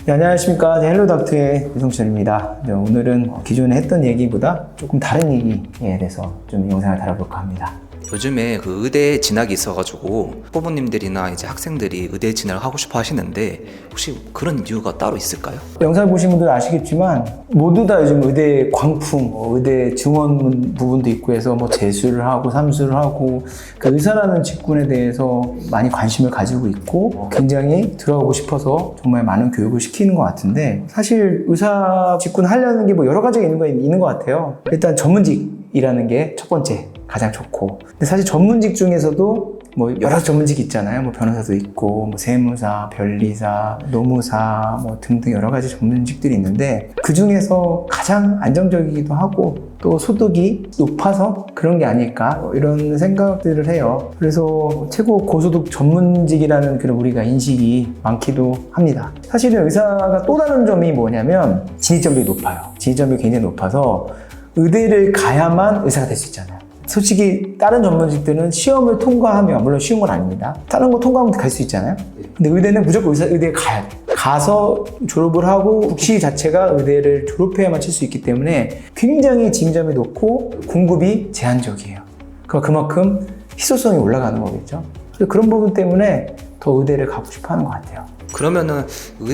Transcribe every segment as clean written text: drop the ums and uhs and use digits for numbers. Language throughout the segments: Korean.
네, 안녕하십니까. 헬로닥터의 유성철입니다. 네, 오늘은 기존에 했던 얘기보다 조금 다른 얘기에 대해서 좀 영상을 다뤄볼까 합니다. 요즘에 그 의대 진학이 있어가지고 후보님들이나 이제 학생들이 의대 진학을 하고 싶어 하시는데 혹시 그런 이유가 따로 있을까요? 영상 보신 분들 아시겠지만 모두 다 요즘 의대 광풍, 의대 증원 부분도 있고 해서 뭐 재수를 하고 삼수를 하고 그 의사라는 직군에 대해서 많이 관심을 가지고 있고 굉장히 들어가고 싶어서 정말 많은 교육을 시키는 것 같은데 사실 의사 직군 하려는 게 뭐 여러 가지가 있는 것 같아요. 일단 전문직이라는 게 첫 번째 가장 좋고 근데 사실 전문직 중에서도 뭐 여러 전문직이 있잖아요. 뭐 변호사도 있고 뭐 세무사, 변리사, 노무사 뭐 등등 여러 가지 전문직들이 있는데 그 중에서 가장 안정적이기도 하고 또 소득이 높아서 그런 게 아닐까 이런 생각들을 해요. 그래서 최고 고소득 전문직이라는 그런 우리가 인식이 많기도 합니다. 사실은 의사가 또 다른 점이 뭐냐면 진입장벽이 높아요. 진입장벽이 굉장히 높아서 의대를 가야만 의사가 될 수 있잖아요. 솔직히 다른 전문직들은 시험을 통과하면, 물론 쉬운 건 아닙니다. 다른 거 통과하면 갈 수 있잖아요. 근데 의대는 무조건 의대에 가야 돼. 가서 졸업을 하고 국시 자체가 의대를 졸업해야만 칠 수 있기 때문에 굉장히 진입장벽이 높고 공급이 제한적이에요. 그만큼 희소성이 올라가는 거겠죠. 그래서 그런 부분 때문에 더 의대를 가고 싶어 하는 것 같아요. 그러면은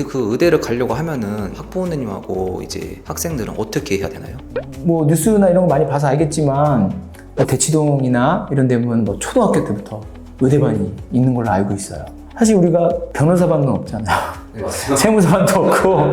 그 의대를 가려고 하면은 학부모님하고 이제 학생들은 어떻게 해야 되나요? 뭐 뉴스나 이런 거 많이 봐서 알겠지만 뭐 대치동이나 이런 데 보면 뭐 초등학교 때부터 의대반이 있는 걸로 알고 있어요. 사실 우리가 변호사반은 없잖아요. 세무사반도 없고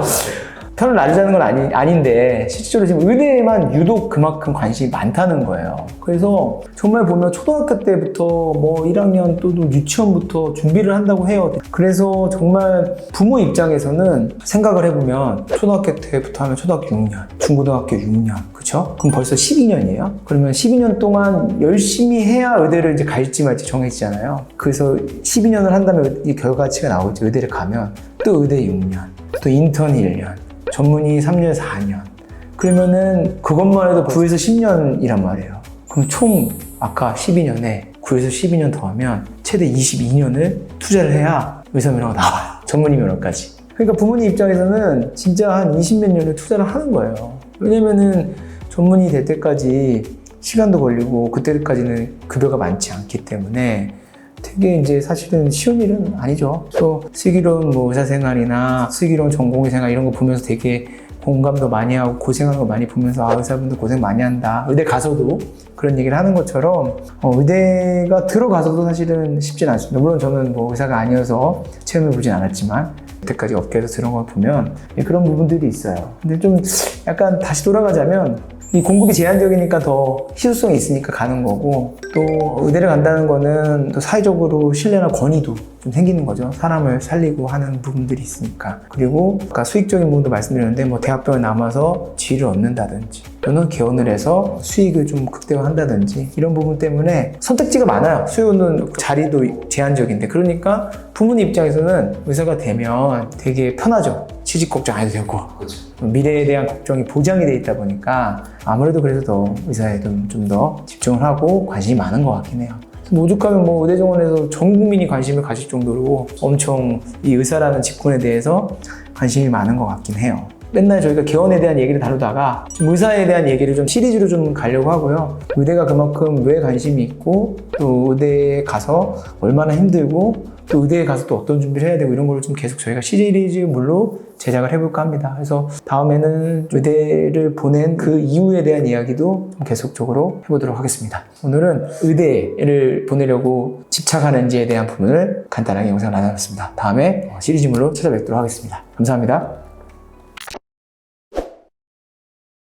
편을 나르자는 건 아닌데 실질적으로 지금 의대에만 유독 그만큼 관심이 많다는 거예요. 그래서 정말 보면 초등학교 때부터 뭐 1학년 또 유치원부터 준비를 한다고 해요. 그래서 정말 부모 입장에서는 생각을 해보면 초등학교 때부터 하면 초등학교 6년, 중고등학교 6년, 그렇죠? 그럼 벌써 12년이에요. 그러면 12년 동안 열심히 해야 의대를 이제 갈지 말지 정해지잖아요. 그래서 12년을 한다면 이 결과치가 나오죠. 의대를 가면 또 의대 6년, 또 인턴 1년, 전문의 3년, 4년. 그러면은 그것만 해도 9에서 10년이란 말이에요. 그럼 총 아까 12년에 9에서 12년 더하면 최대 22년을 투자를 해야 의사 면허가 나와요. 전문의 면허까지. 그러니까 부모님 입장에서는 진짜 한 20몇 년을 투자를 하는 거예요. 왜냐면은 전문의 될 때까지 시간도 걸리고 그때까지는 급여가 많지 않기 때문에 되게 이제 사실은 쉬운 일은 아니죠. 또 슬기로운 뭐 의사생활이나 슬기로운 전공의 생활 이런 거 보면서 되게 공감도 많이 하고 고생하는 거 많이 보면서 아 의사분들 고생 많이 한다. 의대 가서도 그런 얘기를 하는 것처럼 의대가 들어가서도 사실은 쉽진 않습니다. 물론 저는 뭐 의사가 아니어서 체험해 보진 않았지만 여태까지 업계에서 들은 걸 보면 그런 부분들이 있어요. 근데 좀 약간 다시 돌아가자면 이 공급이 제한적이니까 더 희소성이 있으니까 가는 거고 또 의대를 간다는 거는 또 사회적으로 신뢰나 권위도 좀 생기는 거죠. 사람을 살리고 하는 부분들이 있으니까. 그리고 아까 수익적인 부분도 말씀드렸는데 뭐 대학병원에 남아서 지위를 얻는다든지 또는 개원을 해서 수익을 좀 극대화한다든지 이런 부분 때문에 선택지가 많아요. 수요는 자리도 제한적인데 그러니까 부모님 입장에서는 의사가 되면 되게 편하죠. 취직 걱정 안 해도 되고 그렇죠. 미래에 대한 걱정이 보장이 돼 있다 보니까 아무래도 그래서 더 의사에 좀 더 집중을 하고 관심이 많은 것 같긴 해요. 오죽하면 뭐 의대 정원에서 전 국민이 관심을 가질 정도로 엄청 이 의사라는 직군에 대해서 관심이 많은 것 같긴 해요. 맨날 저희가 개원에 대한 얘기를 다루다가 좀 의사에 대한 얘기를 좀 시리즈로 좀 가려고 하고요. 의대가 그만큼 왜 관심이 있고 또 의대에 가서 얼마나 힘들고 또 의대에 가서 또 어떤 준비를 해야 되고 이런 걸 좀 계속 저희가 시리즈물로 제작을 해볼까 합니다. 그래서 다음에는 의대를 보낸 그 이유에 대한 이야기도 좀 계속적으로 해보도록 하겠습니다. 오늘은 의대를 보내려고 집착하는지에 대한 부분을 간단하게 영상을 나눠봤습니다. 다음에 시리즈물로 찾아뵙도록 하겠습니다. 감사합니다.